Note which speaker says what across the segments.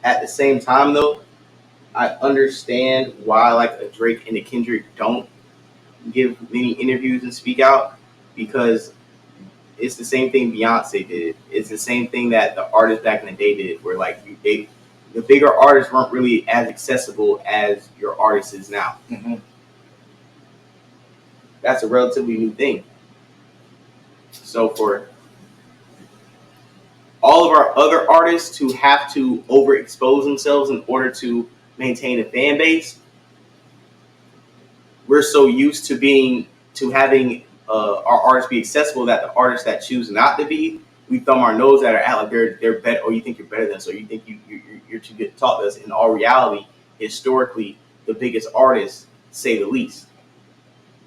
Speaker 1: At the same time, though, I understand why like a Drake and a Kendrick don't give many interviews and speak out because it's the same thing Beyonce did. It's the same thing that the artists back in the day did, where like the bigger artists weren't really as accessible as your artist is now.
Speaker 2: Mm-hmm.
Speaker 1: That's a relatively new thing. So for all of our other artists who have to overexpose themselves in order to maintain a fan base, we're so used to having our artists be accessible that the artists that choose not to be, we thumb our nose at it, like they're better, or you think you're better than us, or you think you're too good to talk to us. In all reality, historically, the biggest artists say the least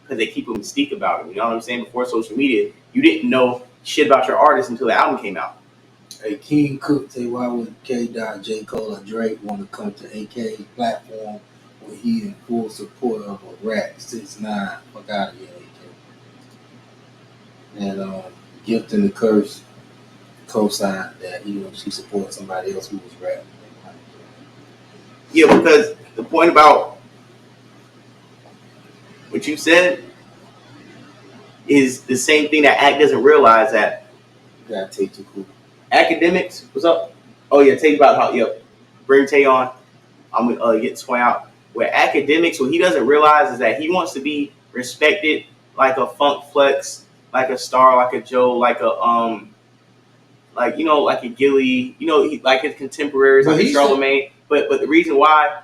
Speaker 1: because they keep a mystique about them. You know what I'm saying? Before social media, you didn't know shit about your artist until the album came out.
Speaker 2: Hey, King Cook, say why would J.Cole or Drake want to come to AK's platform when he in full support of a rap 6ix9ine? Fuck out of here, AK. And Gift and the Curse co-signed that she supports somebody else who was rapping.
Speaker 1: Yeah, because the point about what you said is the same thing that Act doesn't realize that.
Speaker 2: You gotta take too cool.
Speaker 1: Akademiks, what's up? Oh yeah, tell you about how bring Tay on. I'm gonna get swung out. Where Akademiks, what he doesn't realize is that he wants to be respected like a Funk Flex, like a Star, like a Joe, like a like a Gilly, like his contemporaries, like a Charlemagne. But the reason why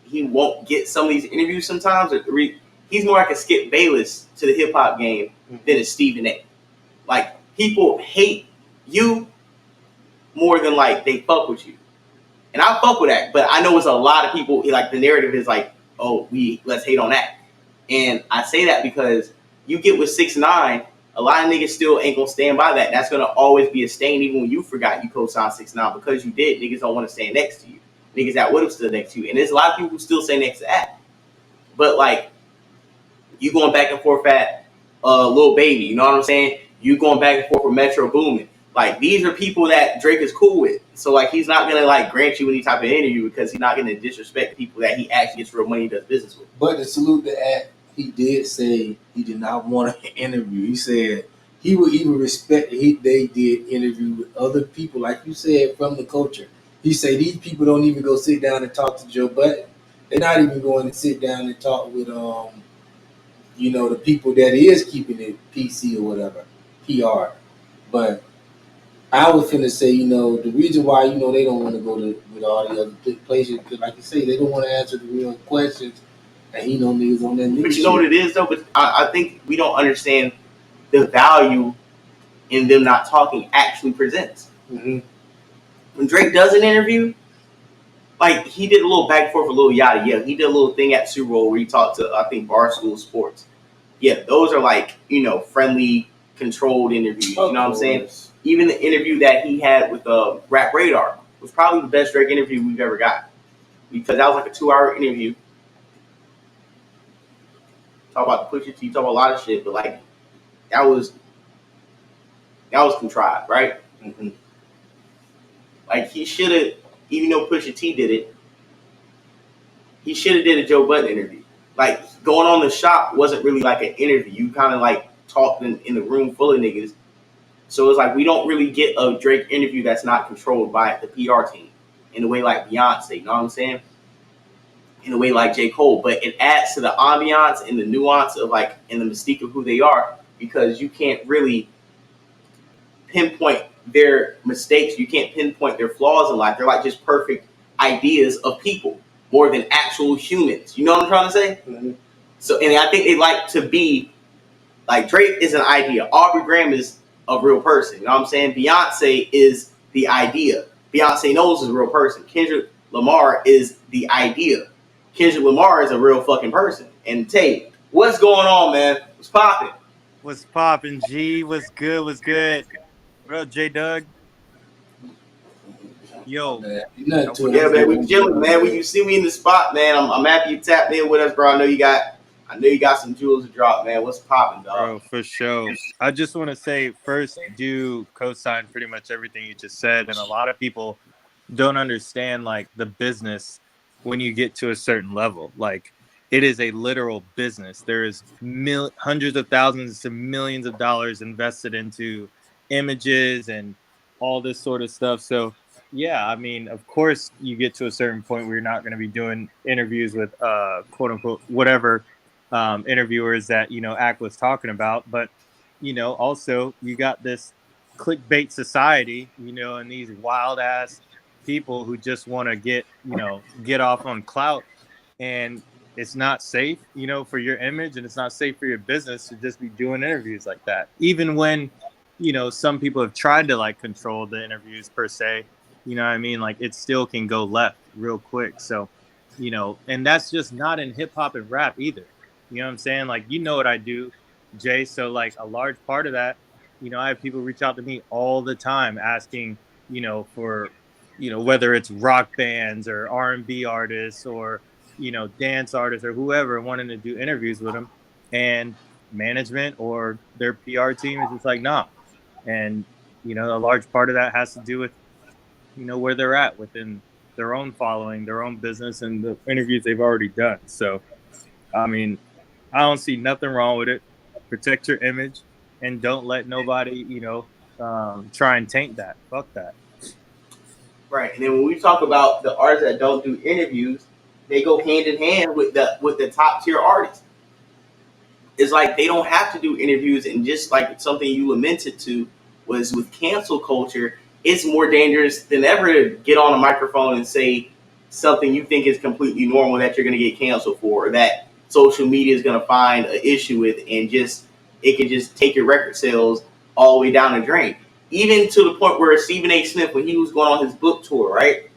Speaker 1: he won't get some of these interviews sometimes, he's more like a Skip Bayless to the hip hop game than a Stephen A. Like people hate you more than like they fuck with you. And I fuck with that, but I know it's a lot of people, like the narrative is like, oh, let's hate on that. And I say that because you get with 6ix9ine, a lot of niggas still ain't gonna stand by that. That's gonna always be a stain, even when you forgot you co-signed 6ix9ine, because you did. Niggas don't want to stand next to you. Niggas that would have stood next to you. And there's a lot of people who still say next to that. But like, you going back and forth at Lil Baby, you know what I'm saying? You going back and forth with Metro Boomin. Like, these are people that Drake is cool with. So, like, he's not going to, like, grant you any type of interview because he's not going to disrespect people that he actually gets real money and does business with.
Speaker 2: But to salute the act, he did say he did not want an interview. He said he would even respect they did interview with other people, like you said, from the culture. He said these people don't even go sit down and talk to Joe Budden. They're not even going to sit down and talk with, the people that is keeping it PC or whatever, PR. But I was finna say, the reason why, they don't want to go with all the other places, because like you say, they don't want to answer the real questions, and niggas on that nigga
Speaker 1: But you know what it is, though? But I think we don't understand the value in them not talking actually presents.
Speaker 2: Mm-hmm.
Speaker 1: When Drake does an interview, like, he did a little back and forth with Lil Yachty. Yeah, he did a little thing at Super Bowl where he talked to, I think, Barstool Sports. Yeah, those are like, friendly, controlled interviews. You know what I'm saying? Even the interview that he had with Rap Radar was probably the best Drake interview we've ever got. Because that was like a 2-hour interview. Talk about the Pusha T, talk about a lot of shit, but like that was contrived, right?
Speaker 2: Mm-hmm.
Speaker 1: Like he should have, even though Pusha T did it, he should have did a Joe Budden interview. Like going on the shop wasn't really like an interview. You kind of like talked in the room full of niggas. So it's like we don't really get a Drake interview that's not controlled by the PR team in a way like Beyonce, you know what I'm saying? In a way like J.Cole, but it adds to the ambiance and the nuance of like, and the mystique of who they are, because you can't really pinpoint their mistakes. You can't pinpoint their flaws in life. They're like just perfect ideas of people more than actual humans. You know what I'm trying to say?
Speaker 2: Mm-hmm.
Speaker 1: So, and I think they like to be like, Drake is an idea. Aubrey Graham is a real person. You know what I'm saying? Beyonce is the idea. Beyonce Knowles is a real person. Kendrick Lamar is the idea. Kendrick Lamar is a real fucking person. And Tay, what's going on, man? What's popping?
Speaker 3: What's popping, G? What's good? What's good? Bro, J Doug. Yo.
Speaker 1: Yeah, man, we chilling, man. When you see me in the spot, man, I'm happy you tapped in with us, bro. I know you got some jewels to drop, man. What's popping, dog?
Speaker 3: Bro, for sure. I just want to say first, do co-sign pretty much everything you just said. And a lot of people don't understand like the business when you get to a certain level. Like it is a literal business. There is hundreds of thousands to millions of dollars invested into images and all this sort of stuff. So yeah, I mean, of course you get to a certain point where you're not going to be doing interviews with quote unquote whatever interviewers that Ack was talking about, but also you got this clickbait society, and these wild ass people who just want to get off on clout, and it's not safe, for your image, and it's not safe for your business to just be doing interviews like that. Even when, some people have tried to like control the interviews per se, what I mean? Like it still can go left real quick. So, and that's just not in hip hop and rap either. You know what I'm saying? Like, what I do, Jay. So like a large part of that, I have people reach out to me all the time asking, for, whether it's rock bands or R&B artists or, dance artists or whoever wanting to do interviews with them, and management or their PR team is just like, nah. And, a large part of that has to do with, where they're at within their own following, their own business, and the interviews they've already done. So, I mean, I don't see nothing wrong with it. Protect your image and don't let nobody, try and taint that. Fuck that.
Speaker 1: Right. And then when we talk about the artists that don't do interviews, they go hand in hand with the top tier artists. It's like they don't have to do interviews, and just like something you lamented to was with cancel culture, it's more dangerous than ever to get on a microphone and say something you think is completely normal that you're going to get canceled for, or that social media is going to find an issue with, and just it can just take your record sales all the way down the drain. Even to the point where Stephen A. Smith, when he was going on his book tour, right?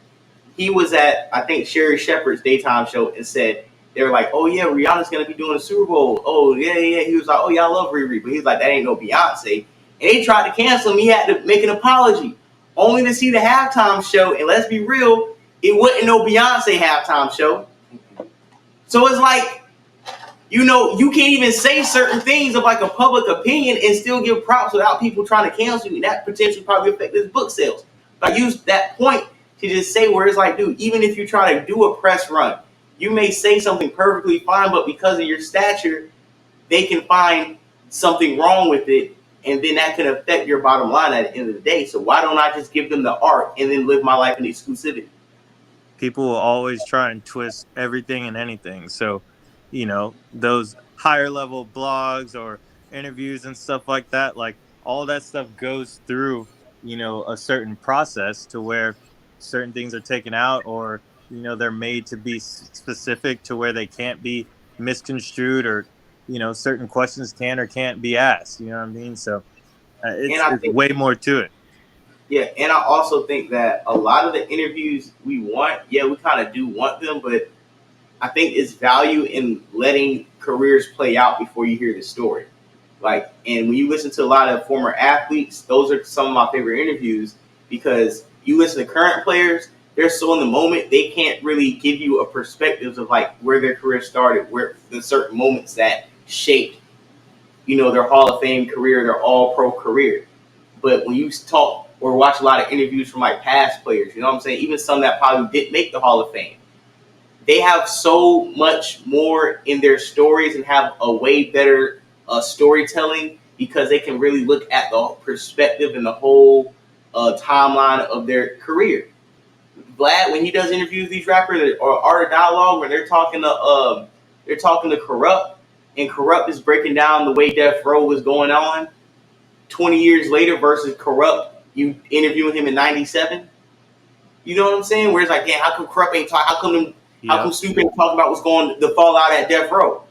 Speaker 1: He was at, I think, Sherry Shepherd's daytime show and said, they were like, oh yeah, Rihanna's gonna be doing a Super Bowl. Oh yeah, yeah. He was like, oh yeah, I love Riri, but he's like, that ain't no Beyonce. And they tried to cancel him. He had to make an apology, only to see the halftime show. And let's be real, it wasn't no Beyonce halftime show. So it's like, you can't even say certain things of like a public opinion and still give props without people trying to cancel you. And that potentially probably affect his book sales. But I use that point to just say where it's like, dude, even if you try to do a press run, you may say something perfectly fine, but because of your stature, they can find something wrong with it, and then that can affect your bottom line at the end of the day. So why don't I just give them the art and then live my life in exclusivity?
Speaker 3: People will always try and twist everything and anything. So, those higher level blogs or interviews and stuff like that, like all that stuff goes through, a certain process to where certain things are taken out, or, they're made to be specific to where they can't be misconstrued, or, certain questions can or can't be asked. You know what I mean? So
Speaker 1: And
Speaker 3: it's,
Speaker 1: I
Speaker 3: it's
Speaker 1: think,
Speaker 3: way more to it.
Speaker 1: yeah, and I also think that a lot of the interviews we want, yeah, we kind of do want them, but I think it's value in letting careers play out before you hear the story. Like, and when you listen to a lot of former athletes, those are some of my favorite interviews, because you listen to current players, they're so in the moment, they can't really give you a perspective of like where their career started, where the certain moments that shaped, their Hall of Fame career, their All Pro career. But when you talk or watch a lot of interviews from like past players, you know what I'm saying, even some that probably didn't make the Hall of Fame, they have so much more in their stories and have a way better storytelling, because they can really look at the perspective and the whole timeline of their career. Vlad, when he does interviews, these rappers or Art of Dialogue, when they're talking to Corrupt, and Corrupt is breaking down the way Death Row was going on 20 years later versus Corrupt, you interviewing him in '97. You know what I'm saying? Where it's like, yeah, how come Corrupt ain't talk? How come Snoop ain't talking about what's going the fallout at Death Row?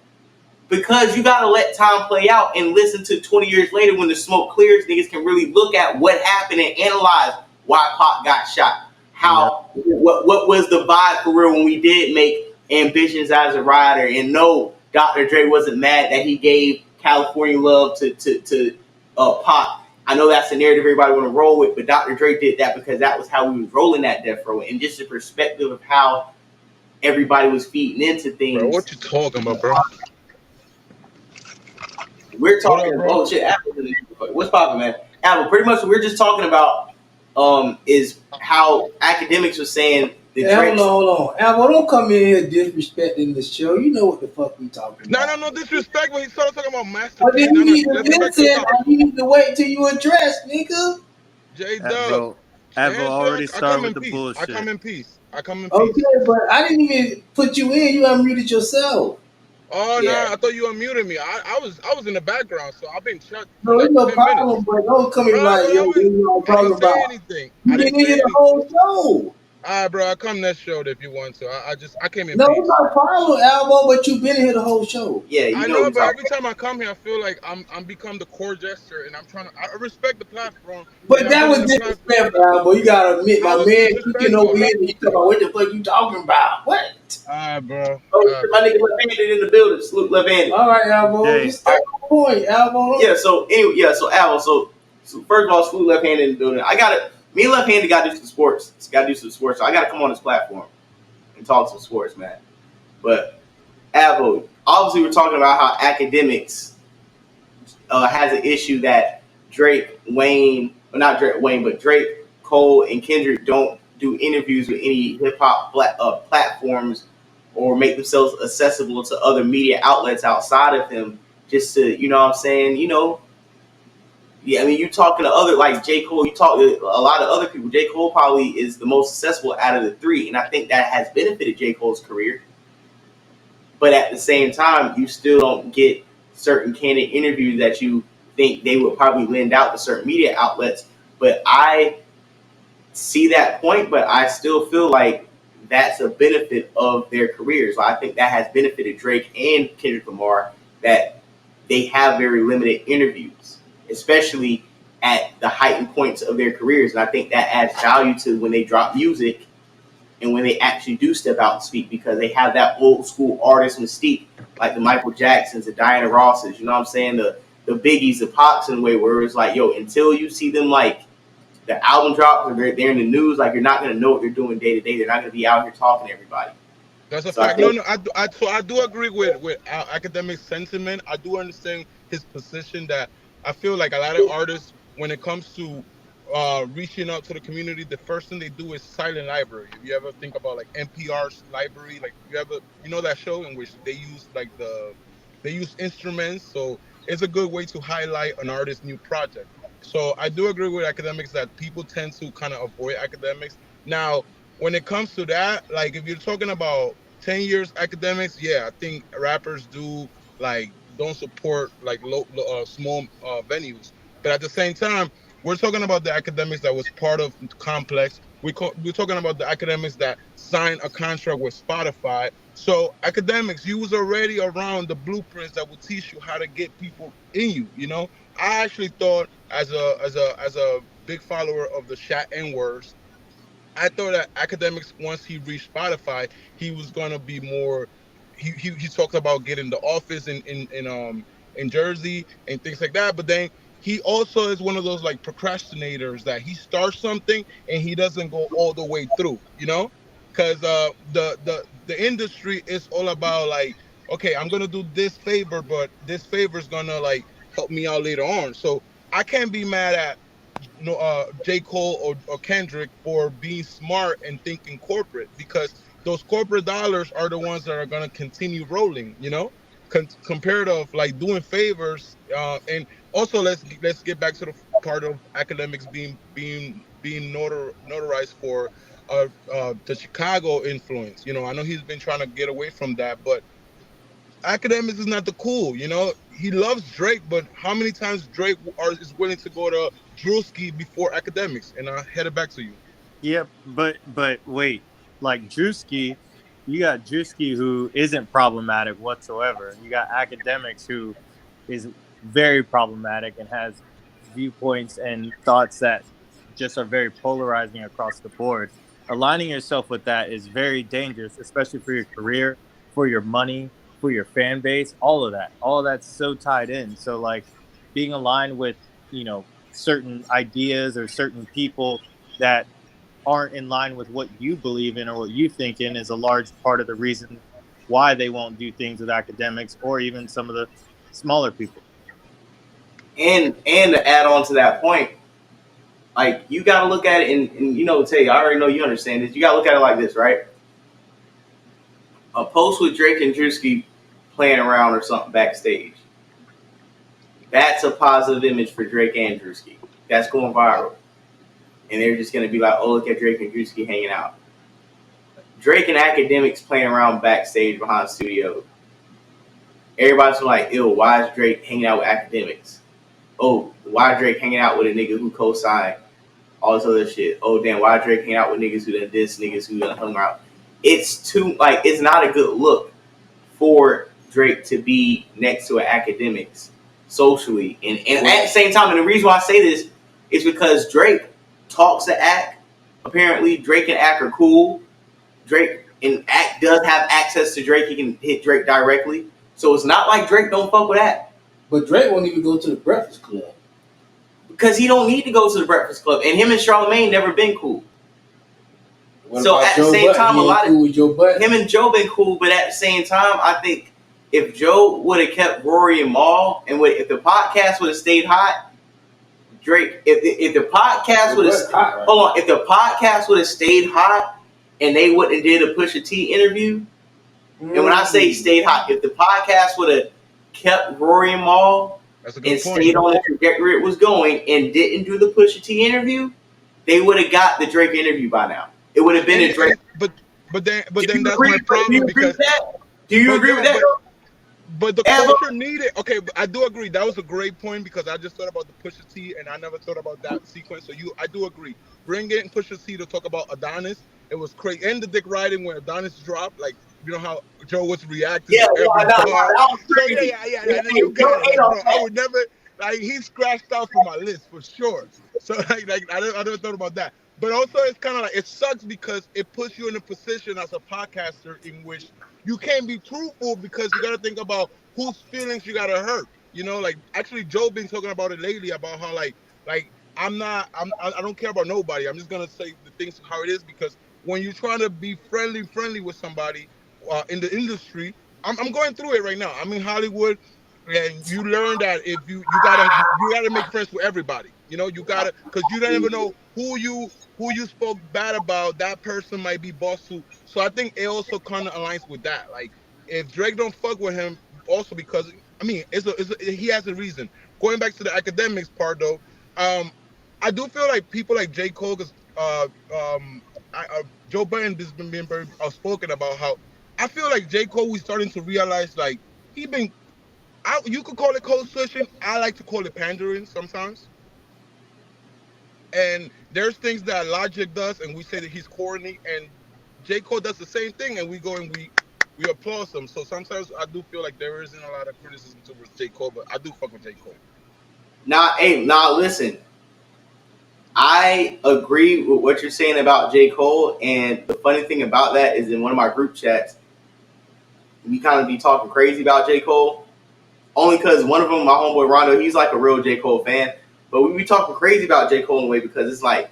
Speaker 1: Because you gotta let time play out and listen to 20 years later when the smoke clears, niggas can really look at what happened and analyze why Pac got shot. What was the vibe for real when we did make Ambitions as a rider, and no, Dr. Dre wasn't mad that he gave California Love to Pac. I know that's the narrative everybody want to roll with, but Dr. Dre did that because that was how we was rolling that Death Row, and just the perspective of how everybody was feeding into things.
Speaker 4: Bro, what you talking about, bro?
Speaker 1: We're talking.
Speaker 4: What up, bro?
Speaker 1: Oh shit, Apple. What's poppin', man? Apple. Pretty much, we're just talking about is how Akademiks was saying the
Speaker 2: Hey,
Speaker 1: Drake.
Speaker 2: hold on. Alvo, don't come in here disrespecting the show. You know what the fuck we talking about.
Speaker 4: No disrespect when he started talking about Master
Speaker 2: But
Speaker 4: P.
Speaker 2: then you need to
Speaker 4: Let's get back to the
Speaker 2: listen.
Speaker 4: topic.
Speaker 2: You need to wait till you address, nigga.
Speaker 4: J Dub,
Speaker 3: Avo, Avo
Speaker 4: stand still.
Speaker 3: already
Speaker 4: I
Speaker 3: started
Speaker 4: come
Speaker 3: with
Speaker 4: in
Speaker 3: the
Speaker 4: peace. I come
Speaker 3: bullshit.
Speaker 4: in peace. I come in
Speaker 2: Okay,
Speaker 4: peace.
Speaker 2: but I didn't even put you in. You unmuted yourself.
Speaker 4: Oh no,
Speaker 1: Yeah,
Speaker 4: I thought you unmuted me. I was in the background, so I've been shut for
Speaker 2: No,
Speaker 4: like
Speaker 2: it's no
Speaker 4: 10 minutes.
Speaker 2: problem, but don't come in
Speaker 4: Bro,
Speaker 2: like,
Speaker 4: but
Speaker 2: yo, what you all
Speaker 4: I didn't
Speaker 2: talking
Speaker 4: say
Speaker 2: about?
Speaker 4: anything.
Speaker 2: You
Speaker 4: I
Speaker 2: been
Speaker 4: didn't
Speaker 2: in here
Speaker 4: say
Speaker 2: the
Speaker 4: anything.
Speaker 2: whole show.
Speaker 4: Bro, I come next show if you want to. I came in
Speaker 2: No, it's
Speaker 4: peace.
Speaker 2: not a problem, Alvo, but you been in here the whole show.
Speaker 1: yeah, you
Speaker 4: I
Speaker 1: know what
Speaker 4: know,
Speaker 1: we
Speaker 4: but
Speaker 1: talking
Speaker 4: every
Speaker 1: about.
Speaker 4: time I come here, I feel like I'm become the core jester, and I'm trying to. I respect the platform, and
Speaker 2: But
Speaker 4: I've
Speaker 2: that
Speaker 4: been in
Speaker 2: was
Speaker 4: the platform.
Speaker 2: disrespectful, Alvo. You gotta admit, my
Speaker 4: How was it
Speaker 2: man kicking over
Speaker 4: disrespectful?
Speaker 2: here, and you talking about what the fuck you talking about? What?
Speaker 4: Bro.
Speaker 1: Oh,
Speaker 4: Bro.
Speaker 1: my nigga left-handed in the building. Salute left-handed.
Speaker 2: All right, Alvo,
Speaker 3: Jay,
Speaker 2: just stay on point, Alvo.
Speaker 1: Yeah. So anyway, yeah. So Al, so first of all, salute left-handed in the building. I got it. Me and left-handed got to do some sports. Got to do some sports. So I got to come on this platform and talk some sports, man. But Avo, obviously, we're talking about how Akademiks has an issue that Drake, Wayne, well, not Drake, Wayne, but Drake, Cole, and Kendrick don't do interviews with any hip hop platforms or make themselves accessible to other media outlets outside of him, just to, you know what I'm saying, yeah, I mean, you talking to other, like J. Cole, you talk to a lot of other people. J. Cole probably is the most successful out of the three, and I think that has benefited J. Cole's career. But at the same time, you still don't get certain candid interviews that you think they would probably lend out to certain media outlets. But I see that point, but I still feel like that's a benefit of their careers. I think that has benefited Drake and Kendrick Lamar, that they have very limited interviews, especially at the heightened points of their careers. And I think that adds value to when they drop music and when they actually do step out and speak, because they have that old school artist mystique, like the Michael Jacksons, the Diana Rosses, you know what I'm saying? The Biggies, the Pops in a way, where it's like, yo, until you see them like the album drops or they're in the news, like you're not gonna know what they're doing day to day. They're not gonna be out here talking to everybody.
Speaker 4: That's a
Speaker 1: So I
Speaker 4: fact. No,
Speaker 1: think,
Speaker 4: no, I do agree with academic sentiment. I do understand his position that I feel like a lot of artists, when it comes to reaching out to the community, the first thing they do is silent library. If you ever think about like NPR's library, like you know that show in which they use instruments, so it's a good way to highlight an artist's new project. So I do agree with academics that people tend to kind of avoid academics. Now, when it comes to that, like if you're talking about 10 years academics, yeah, I think rappers do like don't support like small venues. But at the same time, we're talking about the academics that was part of Complex. We're talking about the academics that signed a contract with Spotify. So academics, you was already around the blueprints that will teach you how to get people in you. You know, I actually thought as a big follower of the Shat N words, I thought that academics, once he reached Spotify, he was gonna be more. He talked about getting the office in Jersey and things like that. But then he also is one of those like procrastinators that he starts something and he doesn't go all the way through. You know, because the industry is all about like, okay, I'm gonna do this favor, but this favor is gonna like help me out later on. So I can't be mad at no J. Cole or Kendrick for being smart and thinking corporate, because those corporate dollars are the ones that are gonna continue rolling, you know, compared of like doing favors. And also let's get back to the part of academics being notarized for the Chicago influence. You know, I know he's been trying to get away from that, but Academics is not the cool, you know. He loves Drake, but how many times Drake is willing to go to Drewski before Academics? And I head it back to you.
Speaker 3: yeah, but wait, like Drewski, you got Drewski who isn't problematic whatsoever. You got Academics who is very problematic and has viewpoints and thoughts that just are very polarizing across the board. Aligning yourself with that is very dangerous, especially for your career, for your money, for your fan base, all of that. All of that's so tied in. So like being aligned with, certain ideas or certain people that aren't in line with what you believe in or what you think in is a large part of the reason why they won't do things with academics or even some of the smaller people.
Speaker 1: and to add on to that point, Like you gotta look at it, and you know, Tay, I already know you understand this. You gotta look at it like this, right? A post with Drake and Drewski playing around or something backstage. That's a positive image for Drake and Drewski. That's going viral, and they're just gonna be like, "Oh, look at Drake and Drewski hanging out." Drake and Akademiks playing around backstage behind the studio. Everybody's like, "Ew, why is Drake hanging out with Akademiks? Oh, why Drake hanging out with a nigga who co-signed all this other shit? Oh damn, why Drake hanging out with niggas who done this, niggas who done hung around?" It's too like it's not a good look for Drake to be next to an Akademiks socially, and at the same time. And the reason why I say this is because Drake talks to Ak. Apparently, Drake and Ak are cool. Drake and Ak does have access to Drake. He can hit Drake directly, so it's not like Drake don't fuck with Ak.
Speaker 2: But Drake won't even go to the Breakfast Club.
Speaker 1: Because he don't need to go to the Breakfast Club, and him and Charlamagne never been cool.
Speaker 2: What
Speaker 1: So
Speaker 2: about
Speaker 1: at the
Speaker 2: Joe
Speaker 1: same
Speaker 2: Budden?
Speaker 1: time,
Speaker 2: He
Speaker 1: a
Speaker 2: ain't
Speaker 1: lot
Speaker 2: cool
Speaker 1: of
Speaker 2: with Joe Budden.
Speaker 1: him and Joe been cool, but at the same time, I think if Joe would have kept Rory and Maul, and if the podcast would have stayed hot, Drake, if the podcast would have
Speaker 2: Right?
Speaker 1: hold on, if the podcast would have stayed hot, and they wouldn't have did a Pusha T interview, and when I say stayed hot, if the podcast would have kept Rory and Maul
Speaker 4: That's a
Speaker 1: and
Speaker 4: good point.
Speaker 1: stayed on the trajectory it was going and didn't do the Pusha T interview, they would have got the Drake interview by now. It would have been a Drake.
Speaker 4: But then
Speaker 1: Do you
Speaker 4: that's
Speaker 1: agree-
Speaker 4: my
Speaker 1: do you
Speaker 4: problem
Speaker 1: agree
Speaker 4: because
Speaker 1: with that? Do you
Speaker 4: but
Speaker 1: agree
Speaker 4: yeah,
Speaker 1: with that?
Speaker 4: but the
Speaker 1: Ever?
Speaker 4: culture needed. Okay, but I do agree. That was a great point because I just thought about the Pusha T and I never thought about that sequence. So I do agree. Bring in Pusha T to talk about Adonis. It was crazy. And the dick riding when Adonis dropped, like you know how Joe was reacting
Speaker 1: Yeah,
Speaker 4: to every
Speaker 1: that
Speaker 4: bar.
Speaker 1: was
Speaker 4: So
Speaker 1: crazy.
Speaker 4: yeah. You got it, like, bro. I would never like he scratched out from my list for sure. So like I never thought about that. But also it's kind of like it sucks because it puts you in a position as a podcaster in which you can't be truthful because you got to think about whose feelings you got to hurt. You know, like actually Joe been talking about it lately about how like I don't care about nobody. I'm just gonna say the things how it is because when you're trying to be friendly with somebody in the industry, I'm going through it right now. I'm in Hollywood, and you learn that if you gotta make friends with everybody. You know, you gotta because you don't even know who you spoke bad about. That person might be boss to. So I think it also kind of aligns with that. Like if Drake don't fuck with him, also because I mean, he has a reason. Going back to the academics part though, um, I do feel like people like J. Cole, because Joe Budden has been being very outspoken about how I feel like J. Cole was starting to realize like he been you could call it code switching. I like to call it pandering sometimes. And there's things that Logic does, and we say that he's corny, and J. Cole does the same thing, and we go and we applaud him. So sometimes I do feel like there isn't a lot of criticism towards J. Cole, but I do fuck with J. Cole.
Speaker 1: Listen. I agree with what you're saying about J. Cole, and the funny thing about that is in one of my group chats, we kind of be talking crazy about J. Cole, only because one of them, my homeboy Rondo, he's like a real J. Cole fan, but we be talking crazy about J. Cole in a way because it's like,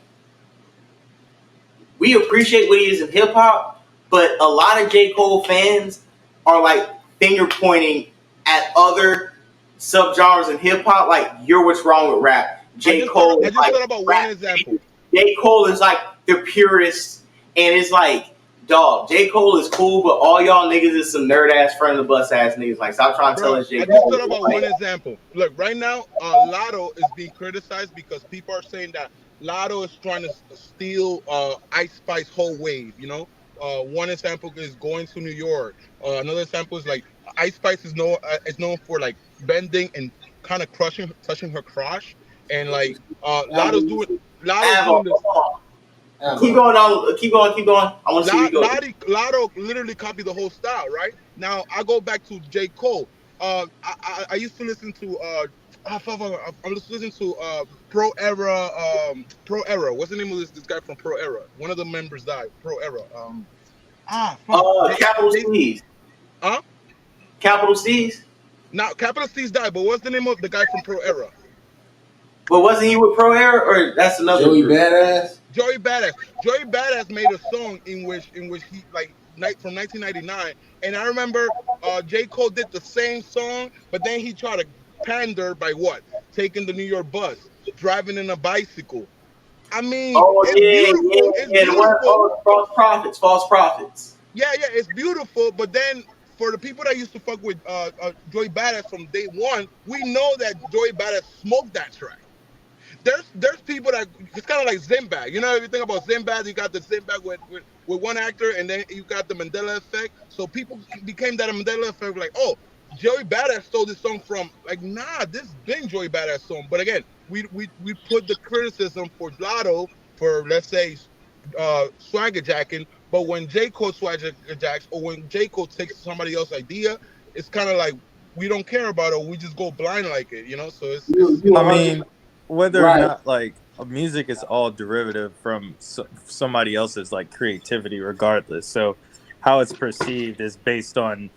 Speaker 1: we appreciate what he is in hip hop, but a lot of J. Cole fans are like finger pointing at other subgenres in hip hop, like you're what's wrong with rap. J. Cole
Speaker 4: I
Speaker 1: is
Speaker 4: just
Speaker 1: like
Speaker 4: thought about
Speaker 1: rap.
Speaker 4: one example.
Speaker 1: J. Cole is like the purest, and it's like, dog, J. Cole is cool, but all y'all niggas is some nerd ass front of the bus ass niggas. Like, stop trying to tell
Speaker 4: Bro,
Speaker 1: us J.
Speaker 4: I just
Speaker 1: Cole
Speaker 4: thought
Speaker 1: is
Speaker 4: about
Speaker 1: like,
Speaker 4: one example. Look, right now, Lotto is being criticized because people are saying that Lotto is trying to steal Ice Spice whole wave. You know, one example is going to New York. Another example is like Ice Spice is known for like bending and kind of touching her crotch, and like Lotto's doing this.
Speaker 1: keep going on, keep going, keep going. I want to see where you go.
Speaker 4: Lotto literally copied the whole style, right? Now I go back to J. Cole. I used to listen to I'm just listening to Pro Era Pro Era. What's the name of this guy from Pro Era? One of the members died. Pro Era.
Speaker 1: Capital C's.
Speaker 4: Huh?
Speaker 1: Capital C's.
Speaker 4: Now Capital C's died, but what's the name of the guy from Pro Era?
Speaker 1: But wasn't he with Pro Air, or that's another
Speaker 2: Joey
Speaker 1: group?
Speaker 2: Badass.
Speaker 4: Joey Badass. Joey Badass made a song in which he like from 1999, and I remember J. Cole did the same song, but then he tried to pander by what? Taking the New York bus, driving in a bicycle. I mean,
Speaker 1: Oh
Speaker 4: it's
Speaker 1: yeah, yeah,
Speaker 4: beautiful. It's
Speaker 1: yeah. The one
Speaker 4: beautiful.
Speaker 1: false prophets, false prophets.
Speaker 4: Yeah, yeah, it's beautiful. But then for the people that used to fuck with Joey Badass from day one, we know that Joey Badass smoked that track. There's people that it's kind of like Zimbag. You know, if you think about Zimbag, you got the Zimbag with one actor, and then you got the Mandela effect. So people became that Mandela effect, like, oh, Joey Badass stole this song from, like, nah, this been Joey Badass song. But again, we put the criticism for Lotto for, let's say, swagger jacking. But when J. Cole swagger jacks, or when J. Cole takes somebody else's idea, it's kind of like we don't care about it. We just go blind like it, you know. So it's
Speaker 2: You
Speaker 3: I
Speaker 2: 100
Speaker 3: mean, whether or
Speaker 2: right.
Speaker 3: not like music is all derivative from somebody else's like creativity, regardless. So how it's perceived is based on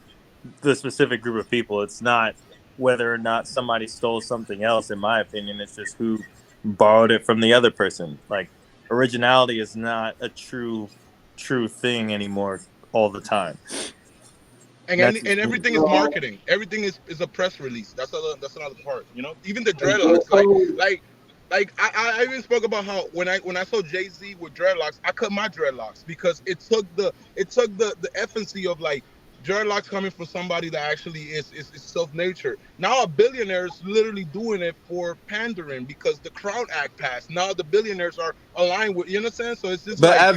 Speaker 3: the specific group of people. It's not whether or not somebody stole something else. In my opinion, it's just who borrowed it from the other person. Like originality is not a true thing anymore all the time. That's
Speaker 4: and
Speaker 3: just me.
Speaker 4: everything is marketing. Everything is a press release. That's another part. You know, even the
Speaker 2: And J.
Speaker 4: dreadlocks.
Speaker 2: Cole,
Speaker 4: Like I even spoke about how when I saw Jay Z with dreadlocks, I cut my dreadlocks because it took the efficacy of like dreadlocks coming from somebody that actually is self nature. Now a billionaire is literally doing it for pandering because the Crown Act passed. Now the billionaires are aligned with, you understand? So it's just
Speaker 3: But
Speaker 4: like,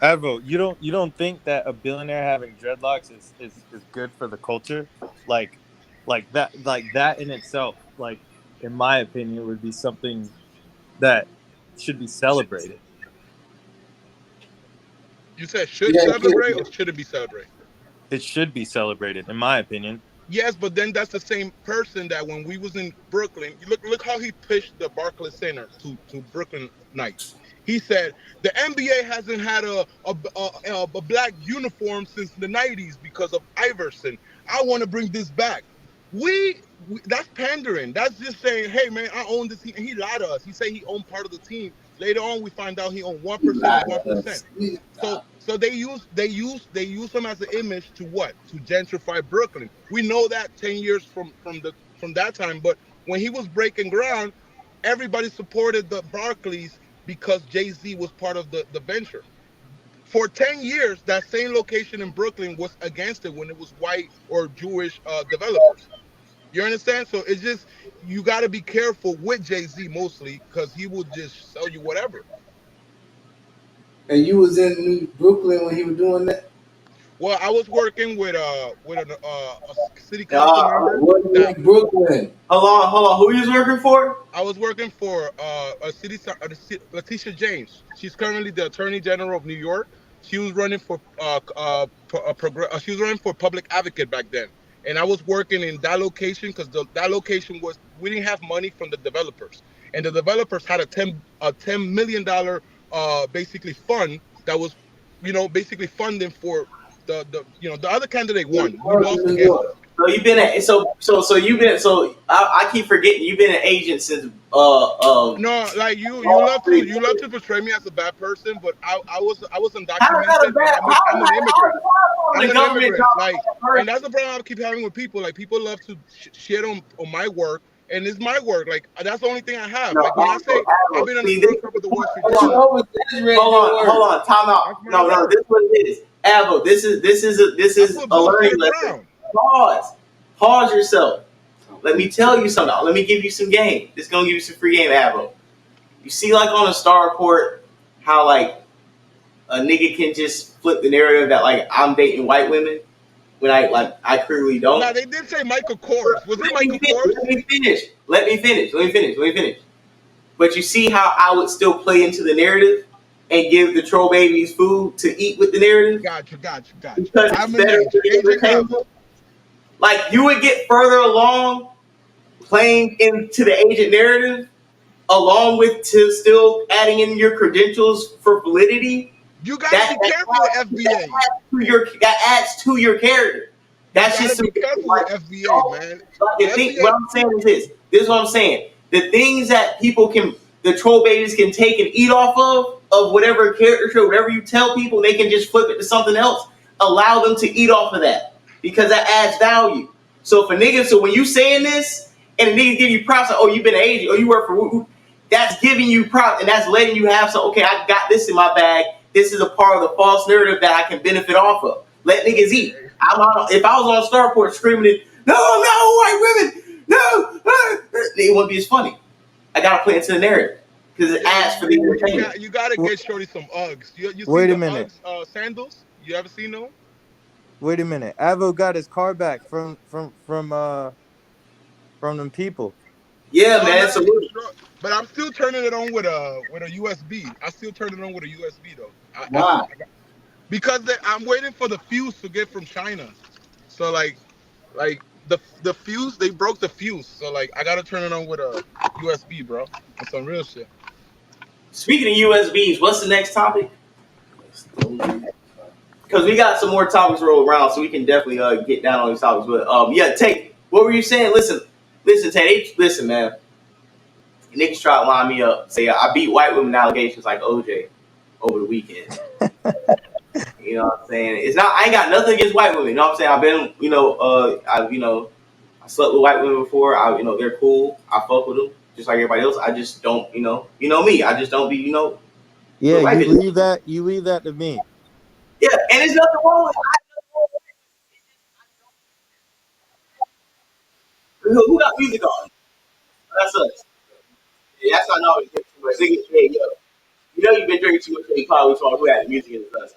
Speaker 3: Advo, you don't think that a billionaire having dreadlocks is good for the culture? Like like that in itself, like in my opinion, would be something that should be celebrated.
Speaker 4: you said, should
Speaker 2: yeah,
Speaker 4: celebrate or should it be celebrated?
Speaker 3: It should be celebrated, in my opinion.
Speaker 4: Yes, but then that's the same person that when we was in Brooklyn, you look how he pitched the Barclays Center to Brooklyn Knights. He said the NBA hasn't had a black uniform since the '90s because of Iverson. I want to bring this back. We that's pandering. That's just saying, hey man, I own this team. And he lied to us. He said he owned part of the team. Later on, we find out he owned one
Speaker 2: he
Speaker 4: percent
Speaker 2: lied
Speaker 4: of one
Speaker 2: to
Speaker 4: percent.
Speaker 2: us. Please
Speaker 4: So
Speaker 2: stop.
Speaker 4: so they use him as an image to what? To gentrify Brooklyn. We know that 10 years from that time. But when he was breaking ground, everybody supported the Barclays because Jay Z was part of the venture. For 10 years, that same location in Brooklyn was against it when it was white or Jewish developers. You understand? So it's just you got to be careful with Jay Z mostly because he will just sell you whatever.
Speaker 2: And you was in Brooklyn when he was doing that.
Speaker 4: Well, I was working with a city council
Speaker 1: Uh,
Speaker 4: member
Speaker 2: What you
Speaker 4: that
Speaker 2: in Brooklyn?
Speaker 1: hold on. Who you was working for?
Speaker 4: I was working for Letitia James. She's currently the Attorney General of New York. She was running for she was running for public advocate back then, and I was working in that location because that location was we didn't have money from the developers, and the developers had a $10 million basically fund that was basically funding for the other candidate
Speaker 2: New
Speaker 4: won. We
Speaker 2: York,
Speaker 4: lost
Speaker 2: New
Speaker 4: against
Speaker 2: York.
Speaker 4: them.
Speaker 1: So you've been at so you've been so I keep forgetting you've been an agent since
Speaker 4: No, like you
Speaker 1: Wall
Speaker 4: love to
Speaker 1: Street.
Speaker 4: you love to portray me as a bad person, but I was
Speaker 1: How is that a
Speaker 4: undocumented and
Speaker 1: bad?
Speaker 4: I'm an immigrant.
Speaker 1: How is
Speaker 4: I'm
Speaker 1: the
Speaker 4: an
Speaker 1: government
Speaker 4: immigrant.
Speaker 1: job
Speaker 4: Like,
Speaker 1: a
Speaker 4: and
Speaker 1: person?
Speaker 4: that's the problem I keep having with people. Like, people love to shit on my work, and it's my work. Like, that's the only thing I have.
Speaker 1: No,
Speaker 4: Like, when I say I've
Speaker 1: Arrow.
Speaker 4: been on the
Speaker 1: See, this
Speaker 4: front
Speaker 1: is
Speaker 4: cover of the Wall Street
Speaker 2: But you
Speaker 1: hold
Speaker 4: Journal,
Speaker 2: over exaggerating your
Speaker 1: hold
Speaker 2: work.
Speaker 1: on, time out.
Speaker 4: that's my
Speaker 1: No,
Speaker 4: work.
Speaker 1: this is what it is. Avo, this
Speaker 4: I
Speaker 1: is
Speaker 4: put
Speaker 1: a
Speaker 4: boots to
Speaker 1: learning
Speaker 4: the
Speaker 1: lesson.
Speaker 4: ground.
Speaker 1: Pause. Pause yourself. Let me tell you something. Let me give you some game. This is gonna give you some free game, Avo. You see, like on a Star Report, how like a nigga can just flip the narrative that like I'm dating white women when I clearly
Speaker 4: Now
Speaker 1: don't.
Speaker 4: they did say Michael Kors. Was it
Speaker 1: Let me
Speaker 4: Michael
Speaker 1: finish.
Speaker 4: Kors?
Speaker 1: Let me finish. Let me finish. Let me finish. Let me finish. But you see how I would still play into the narrative and give the troll babies food to eat with the narrative
Speaker 4: Got you.
Speaker 1: because it's
Speaker 4: I'm an
Speaker 1: better for
Speaker 4: agent,
Speaker 1: the
Speaker 4: Agent
Speaker 1: entertainment.
Speaker 4: Avo.
Speaker 1: Like you would get further along playing into the agent narrative, along with to still adding in your credentials for validity.
Speaker 4: You got to
Speaker 1: That
Speaker 4: be
Speaker 1: that
Speaker 4: careful with FBA.
Speaker 1: adds to your character.
Speaker 4: You
Speaker 1: That's
Speaker 4: got to
Speaker 1: just
Speaker 4: be
Speaker 1: something
Speaker 4: careful
Speaker 1: like
Speaker 4: with FBA,
Speaker 1: don't
Speaker 4: man.
Speaker 1: like
Speaker 4: The
Speaker 1: the thing. What
Speaker 4: FBA.
Speaker 1: I'm saying is this. This is what I'm saying. The things that people can, the troll babies can take and eat off of whatever character show, whatever you tell people, they can just flip it to something else. Allow them to eat off of that because that adds value. So for niggas, so when you saying this and the niggas give you props, like, oh, you've been an agent, or you work for, that's giving you props and that's letting you have some. Okay, I got this in my bag. This is a part of the false narrative that I can benefit off of. Let niggas eat. If I was on Starport screaming, no, white women, no, it wouldn't be as funny. I gotta play into the narrative because it adds for the entertainment.
Speaker 4: You gotta get Shorty some Uggs. You seen
Speaker 3: Wait a
Speaker 4: the
Speaker 3: minute.
Speaker 4: Uggs sandals? You ever seen them?
Speaker 3: Wait a minute. Avo got his car back from them people.
Speaker 1: Yeah,
Speaker 4: Oh
Speaker 1: man.
Speaker 4: yeah,
Speaker 1: So
Speaker 4: but I'm still turning it on with a USB. I still turn it on with a USB though.
Speaker 1: why?
Speaker 4: Because I'm waiting for the fuse to get from China. So like the fuse, they broke the fuse. So like I gotta turn it on with a USB, bro. That's some real shit.
Speaker 1: Speaking of USBs, what's the next topic? Because we got some more topics roll around, so we can definitely get down on these topics. But yeah, Tate, what were you saying? Listen, Tate, listen, man. Niggas try to line me up, say I beat white women allegations like OJ over the weekend. You know what I'm saying? It's not. I ain't got nothing against white women. You know what I'm saying? I've been, I slept with white women before. They're cool. I fuck with them just like everybody else. I just don't, me. I just don't be,
Speaker 3: Yeah,
Speaker 1: with white
Speaker 3: you
Speaker 1: bitches.
Speaker 3: leave that to me.
Speaker 1: Yeah, and there's nothing wrong with who got music on. That's us. Yeah, that's not always good too much. Niggas, hey, yo, you've been drinking too much. You probably saw who had the music in the us.